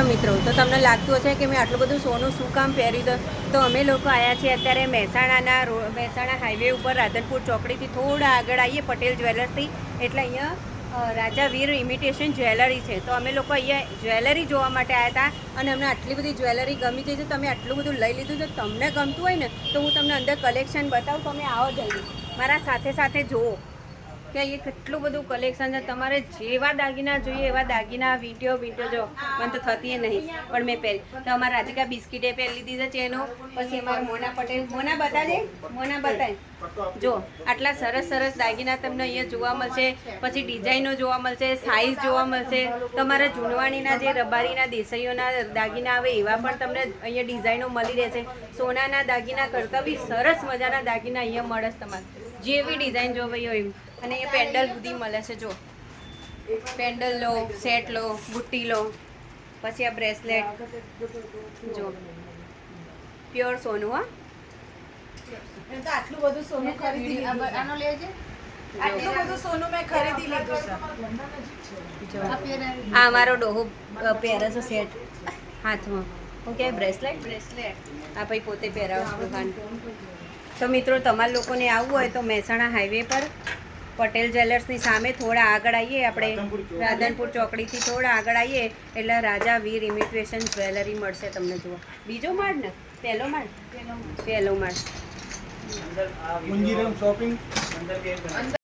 મિત્રો તો તમને લાગતું હશે કે મેં આટલું બધું સોનું શું કામ પહેર્યું તો અમે લોકો આવ્યા છીએ અત્યારે મહેસાણા હાઈવે ઉપર રાધનપુર ચોકડીથી થોડા આગળ આવીએ પટેલ જ્વેલર્સથી એટલે અહીંયા રાજા વીર ઇમિટેશન જ્વેલરી છે તો અમે લોકો અહીંયા જ્વેલરી જોવા માટે આવ્યા હતા અને અમને આટલી બધી જ્વેલરી ગમી ગઈ છે. તમે આટલું બધું લઈ લીધું તો તમને ગમતું હોય ને તો હું તમને અંદર કલેક્શન બતાવું. તમે આવો જલ્દી મારા સાથે સાથે જુઓ કે અહીંયા કેટલું બધું કલેક્શન છે. તમારે જેવા દાગીના જોઈએ એવા દાગીના વીંટ્યો જો મને તો થતી નહીં પણ મેં પહેરી તો અમારા રાધિકા બિસ્કીટે પહેરી લીધી છે ચેનો. પછી અમારા મોના પટેલ મોના બતાય જો આટલા સરસ દાગીના તમને અહીંયા જોવા મળશે. પછી ડિઝાઇનો જોવા મળશે, સાઇઝ જોવા મળશે. તમારા જૂનવાણીના જે રબારીના દેસાઈઓના દાગીના આવે એવા પણ તમને અહીંયા ડિઝાઇનો મળી રહેશે. સોનાના દાગીના કરતાં બી સરસ મજાના દાગીના અહીંયા મળે છે. તમારે જેવી ડિઝાઇન જોવી હોય એવી. અને એ પેન્ડલ સુધી મળે છે. જો પેન્ડલ લો, સેટ લો, બુટ્ટી લો, પછી આ બ્રેસલેટ જો પ્યોર સોનું. હા આટલું બધું સોનું ખરીદી આનો લેજે. આટલું બધું સોનું મેં ખરીદી લીધું છે. આ અમારો ડોહો પહેરે છે સેટ હાથમાં. હું કે બ્રેસલેટ આ ભાઈ પોતે પહેરાવું દુકાન. તો મિત્રો તમારા લોકોને આવવું હોય તો મહેસાણા હાઈવે પર પટેલ જ્વેલર્સની સામે થોડા આગળ આવીએ આપણે રાધનપુર ચોકડીથી થોડા આગળ આવીએ એટલે રાજા વીર ઇમિટેશન જ્વેલરી મળશે તમને. જુઓ બીજો માળ ને પહેલો માળ.